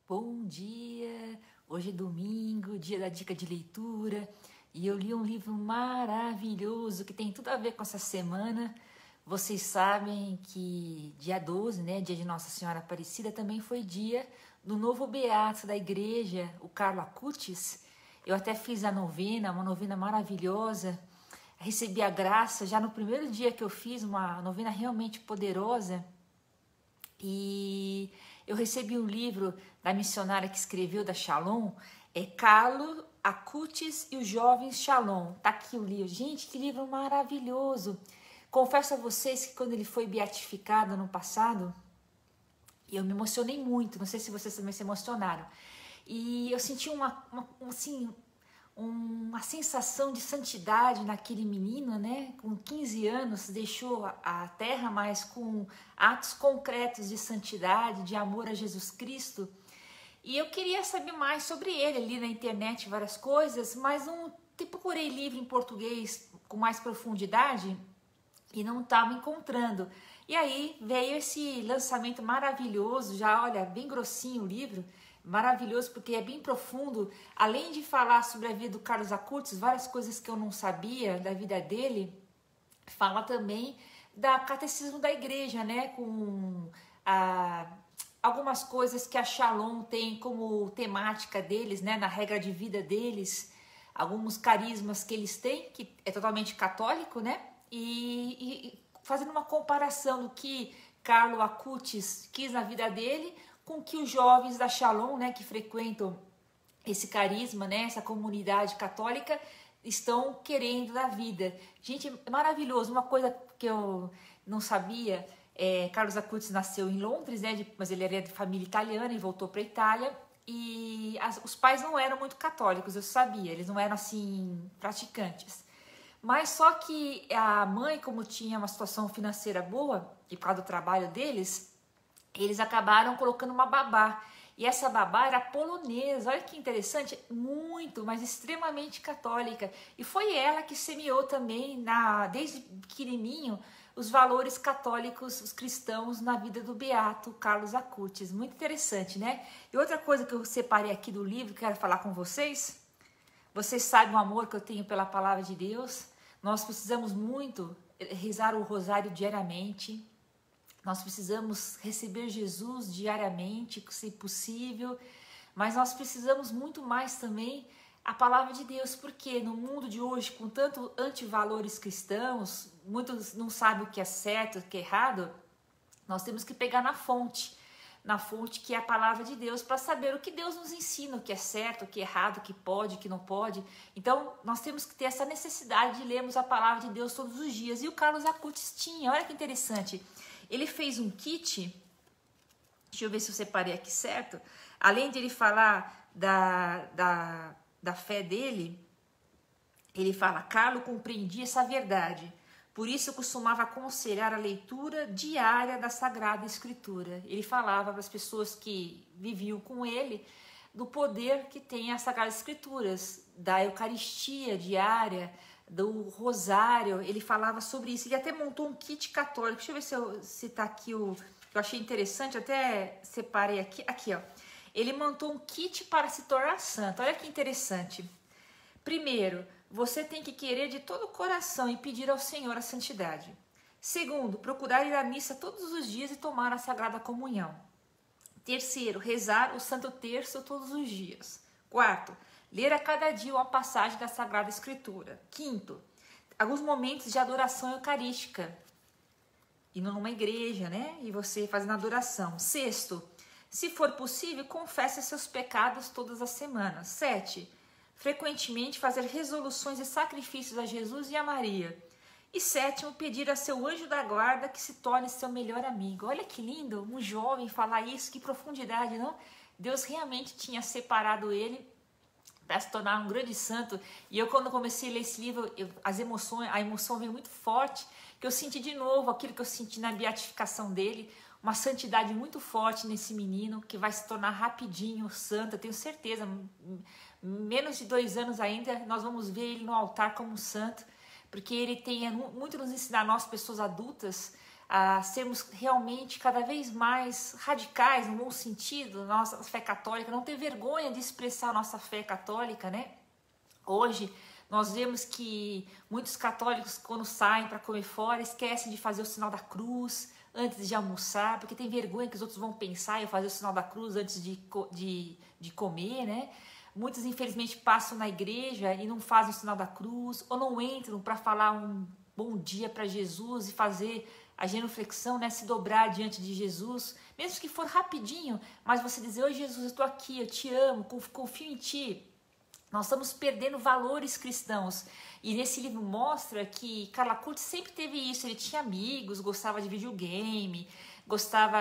Bom dia! Hoje é domingo, dia da dica de leitura, e eu li um livro maravilhoso que tem tudo a ver com essa semana. Vocês sabem que dia 12, né, dia de Nossa Senhora Aparecida, também foi dia do novo beato da igreja, o Carlo Acutis. Eu até fiz a novena, uma novena maravilhosa. Recebi a graça já no primeiro dia que eu fiz, uma novena realmente poderosa. E eu recebi um livro da missionária que escreveu, da Shalom, Carlo Acutis e os Jovens Shalom. Tá aqui o livro. Gente, que livro maravilhoso. Confesso a vocês que quando ele foi beatificado ano passado, eu me emocionei muito. Não sei se vocês também se emocionaram. E eu senti uma sensação de santidade naquele menino, né? Com 15 anos, deixou a terra, mas com atos concretos de santidade, de amor a Jesus Cristo. E eu queria saber mais sobre ele, ali na internet, várias coisas, mas não procurei livro em português com mais profundidade e não estava encontrando. E aí veio esse lançamento maravilhoso, já olha, bem grossinho o livro, maravilhoso porque é bem profundo. Além de falar sobre a vida do Carlos Acutis, várias coisas que eu não sabia da vida dele, fala também da catecismo da igreja, né, com algumas coisas que a Shalom tem como temática deles, né, na regra de vida deles, alguns carismas que eles têm, que é totalmente católico, né, e fazendo uma comparação do que Carlo Acutis quis na vida dele com que os jovens da Shalom, né, que frequentam esse carisma, né, essa comunidade católica, estão querendo da vida. Gente, é maravilhoso. Uma coisa que eu não sabia, Carlos Acutis nasceu em Londres, né, mas ele era de família italiana e voltou para a Itália, e os pais não eram muito católicos, eu sabia, eles não eram assim praticantes. Mas só que a mãe, como tinha uma situação financeira boa, e por causa do trabalho deles, eles acabaram colocando uma babá. E essa babá era polonesa, olha que interessante, muito, mas extremamente católica. E foi ela que semeou também, desde pequenininho, os valores católicos, os cristãos, na vida do beato Carlos Acutis. Muito interessante, né? E outra coisa que eu separei aqui do livro, que eu quero falar com vocês. Vocês sabem o amor que eu tenho pela palavra de Deus. Nós precisamos muito rezar o rosário diariamente. Nós precisamos receber Jesus diariamente, se possível, mas nós precisamos muito mais também a palavra de Deus, porque no mundo de hoje, com tanto antivalores cristãos, muitos não sabem o que é certo, o que é errado, nós temos que pegar na fonte que é a palavra de Deus, para saber o que Deus nos ensina, o que é certo, o que é errado, o que pode, o que não pode. Então, nós temos que ter essa necessidade de lermos a palavra de Deus todos os dias. E o Carlos Acutis tinha, olha que interessante, ele fez um kit, deixa eu ver se eu separei aqui certo, além de ele falar da fé dele, ele fala, Carlo compreendia essa verdade, por isso eu costumava aconselhar a leitura diária da Sagrada Escritura. Ele falava para as pessoas que viviam com ele do poder que tem as Sagradas Escrituras, da Eucaristia diária, do Rosário. Ele falava sobre isso. Ele até montou um kit católico. Deixa eu ver se tá aqui o que eu achei interessante, até separei aqui. Aqui, ó. Ele montou um kit para se tornar santo. Olha que interessante. Primeiro, você tem que querer de todo o coração e pedir ao Senhor a santidade. Segundo, procurar ir à missa todos os dias e tomar a Sagrada Comunhão. Terceiro, rezar o Santo Terço todos os dias. Quarto, ler a cada dia uma passagem da Sagrada Escritura. Quinto, alguns momentos de adoração eucarística. Indo numa igreja, né? E você fazendo adoração. Sexto, se for possível, confesse seus pecados todas as semanas. 7. Frequentemente fazer resoluções e sacrifícios a Jesus e a Maria. E 7, pedir a seu anjo da guarda que se torne seu melhor amigo. Olha que lindo, um jovem falar isso, que profundidade, não? Deus realmente tinha separado ele para se tornar um grande santo. E eu, quando comecei a ler esse livro, a emoção veio muito forte, que eu senti de novo aquilo que eu senti na beatificação dele, uma santidade muito forte nesse menino, que vai se tornar rapidinho santo, eu tenho certeza. Menos de 2 anos ainda, nós vamos ver ele no altar como santo, porque ele tem muito a nos ensinar, nós pessoas adultas, a sermos realmente cada vez mais radicais, no bom sentido, na nossa fé católica, não ter vergonha de expressar a nossa fé católica, né? Hoje, nós vemos que muitos católicos, quando saem para comer fora, esquecem de fazer o sinal da cruz antes de almoçar, porque tem vergonha que os outros vão pensar em fazer o sinal da cruz antes de comer, né? Muitos, infelizmente, passam na igreja e não fazem o sinal da cruz, ou não entram para falar um bom dia para Jesus e fazer a genuflexão, né? Se dobrar diante de Jesus, mesmo que for rapidinho, mas você dizer: oi Jesus, eu estou aqui, eu te amo, confio em ti. Nós estamos perdendo valores cristãos. E nesse livro mostra que Carla Curtis sempre teve isso. Ele tinha amigos, gostava de videogame, gostava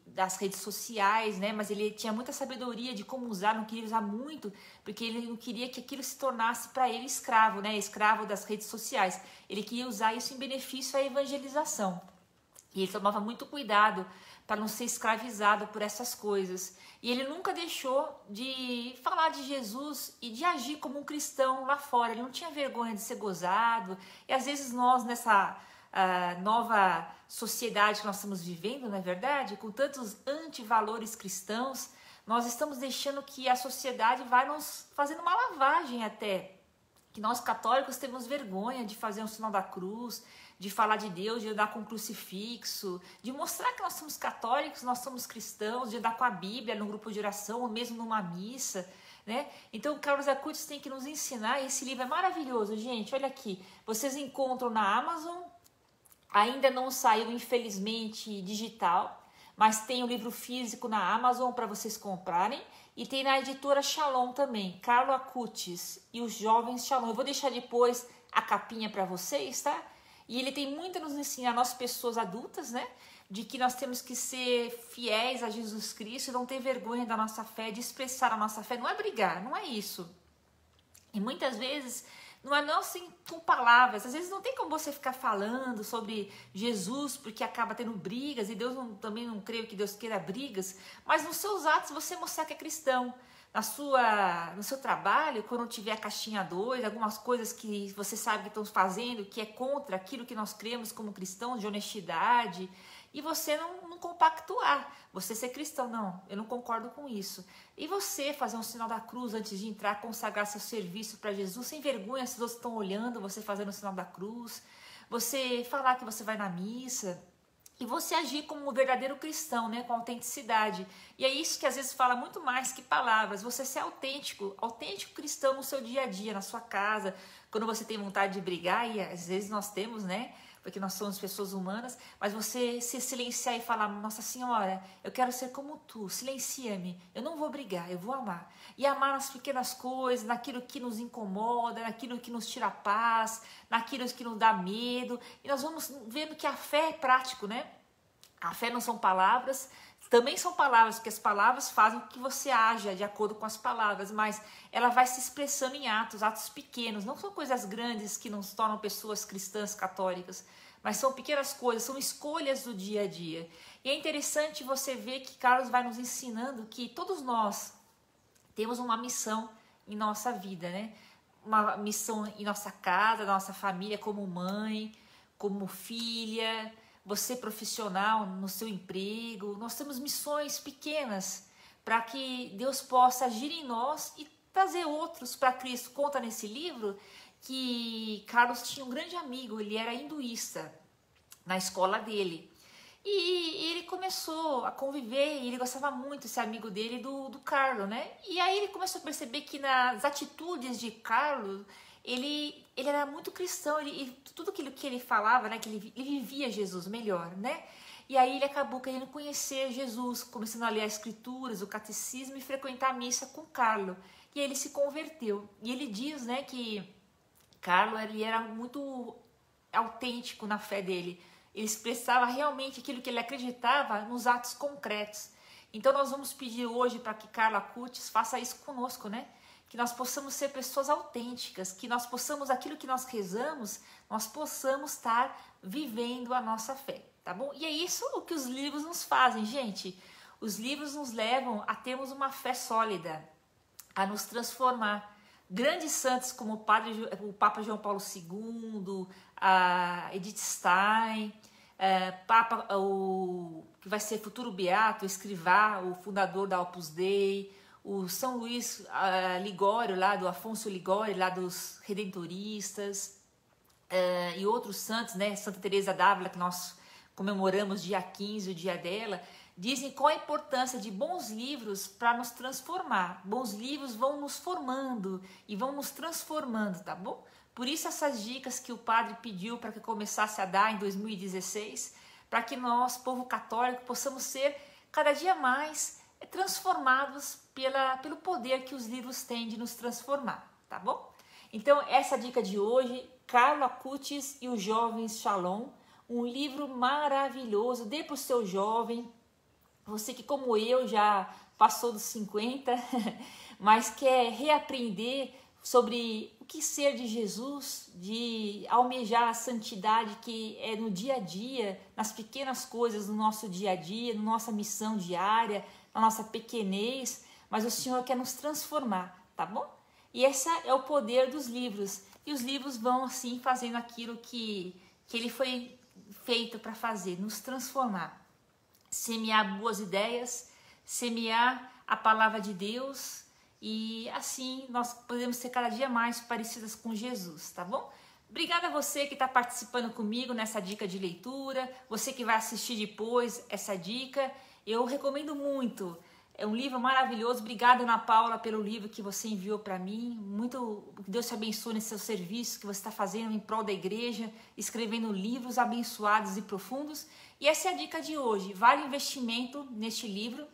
das redes sociais, né? Mas ele tinha muita sabedoria de como usar, não queria usar muito, porque ele não queria que aquilo se tornasse para ele escravo, né? Escravo das redes sociais. Ele queria usar isso em benefício à evangelização. E ele tomava muito cuidado para não ser escravizado por essas coisas. E ele nunca deixou de falar de Jesus e de agir como um cristão lá fora. Ele não tinha vergonha de ser gozado. E às vezes nós, nessa nova sociedade que nós estamos vivendo, não é verdade? Com tantos antivalores cristãos, nós estamos deixando que a sociedade vai nos fazendo uma lavagem até. Que nós católicos temos vergonha de fazer um sinal da cruz, de falar de Deus, de andar com um crucifixo, de mostrar que nós somos católicos, nós somos cristãos, de andar com a Bíblia no grupo de oração ou mesmo numa missa, né? Então o Carlos Acutis tem que nos ensinar. Esse livro é maravilhoso, gente, olha aqui, vocês encontram na Amazon, ainda não saiu, infelizmente, digital, mas tem o livro físico na Amazon para vocês comprarem. E tem na editora Shalom também, Carlos Acutis e os Jovens Shalom. Eu vou deixar depois a capinha para vocês, tá? E ele tem muito a nos ensinar, nós pessoas adultas, né? De que nós temos que ser fiéis a Jesus Cristo, não ter vergonha da nossa fé, de expressar a nossa fé. Não é brigar, não é isso. E muitas vezes não é não assim com palavras. Às vezes não tem como você ficar falando sobre Jesus, porque acaba tendo brigas, e Deus também não creio que Deus queira brigas, mas nos seus atos você mostrar que é cristão. No seu trabalho, quando tiver a caixinha 2, algumas coisas que você sabe que estão fazendo, que é contra aquilo que nós cremos como cristãos, de honestidade, e você não compactuar, você ser cristão, não, eu não concordo com isso. E você fazer um sinal da cruz antes de entrar, consagrar seu serviço para Jesus, sem vergonha, se os outros estão olhando, você fazendo o sinal da cruz, você falar que você vai na missa, e você agir como um verdadeiro cristão, né, com autenticidade. E é isso que às vezes fala muito mais que palavras, você ser autêntico cristão no seu dia a dia, na sua casa, quando você tem vontade de brigar, e às vezes nós temos, né, porque nós somos pessoas humanas, mas você se silenciar e falar: Nossa Senhora, eu quero ser como tu, silencia-me, eu não vou brigar, eu vou amar. E amar nas pequenas coisas, naquilo que nos incomoda, naquilo que nos tira a paz, naquilo que nos dá medo. E nós vamos vendo que a fé é prático, né? A fé não são palavras, também são palavras, porque as palavras fazem com que você haja de acordo com as palavras, mas ela vai se expressando em atos pequenos, não são coisas grandes que nos tornam pessoas cristãs católicas, mas são pequenas coisas, são escolhas do dia a dia. E é interessante você ver que Carlos vai nos ensinando que todos nós temos uma missão em nossa vida, né? Uma missão em nossa casa, nossa família, como mãe, como filha, você profissional no seu emprego. Nós temos missões pequenas para que Deus possa agir em nós e trazer outros para Cristo. Conta nesse livro que Carlos tinha um grande amigo, ele era hinduísta na escola dele. E ele começou a conviver, e ele gostava muito, esse amigo dele, do Carlos, né? E aí ele começou a perceber que nas atitudes de Carlos, ele era muito cristão, e tudo aquilo que ele falava, né? Que ele vivia Jesus melhor, né? E aí ele acabou querendo conhecer Jesus, começando a ler as escrituras, o catecismo, e frequentar a missa com Carlos. E aí ele se converteu. E ele diz, né, que Carlos ele era muito autêntico na fé dele. Ele expressava realmente aquilo que ele acreditava nos atos concretos. Então nós vamos pedir hoje para que Carla Acutis faça isso conosco, né? Que nós possamos ser pessoas autênticas, que nós possamos, aquilo que nós rezamos, nós possamos estar vivendo a nossa fé, tá bom? E é isso o que os livros nos fazem, gente. Os livros nos levam a termos uma fé sólida, a nos transformar. Grandes santos como o Papa João Paulo II, a Edith Stein, Papa, que vai ser futuro beato, Escrivá, o fundador da Opus Dei, o São Luís Ligório, lá do Afonso Ligório, lá dos Redentoristas, e outros santos, né? Santa Teresa d'Ávila, que nós comemoramos dia 15, o dia dela, dizem qual a importância de bons livros para nos transformar. Bons livros vão nos formando e vão nos transformando, tá bom? Por isso essas dicas que o padre pediu para que começasse a dar em 2016, para que nós, povo católico, possamos ser cada dia mais transformados pelo poder que os livros têm de nos transformar, tá bom? Então essa dica de hoje, Carlo Acutis e os Jovens Shalom, um livro maravilhoso, dê para o seu jovem, você que como eu já passou dos 50, mas quer reaprender sobre o que ser de Jesus, de almejar a santidade que é no dia a dia, nas pequenas coisas do nosso dia a dia, na nossa missão diária, na nossa pequenez, mas o Senhor quer nos transformar, tá bom? E esse é o poder dos livros, e os livros vão assim fazendo aquilo que ele foi feito para fazer, nos transformar, semear boas ideias, semear a palavra de Deus, e assim nós podemos ser cada dia mais parecidas com Jesus, tá bom? Obrigada a você que está participando comigo nessa dica de leitura, você que vai assistir depois essa dica, eu recomendo muito. É um livro maravilhoso. Obrigada, Ana Paula, pelo livro que você enviou para mim. Que Deus te abençoe nesse seu serviço que você está fazendo em prol da igreja, escrevendo livros abençoados e profundos. E essa é a dica de hoje. Vale investimento neste livro,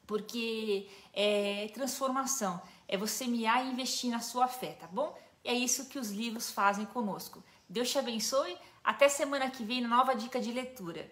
porque é transformação. É você semear e investir na sua fé, tá bom? E é isso que os livros fazem conosco. Deus te abençoe. Até semana que vem, nova dica de leitura.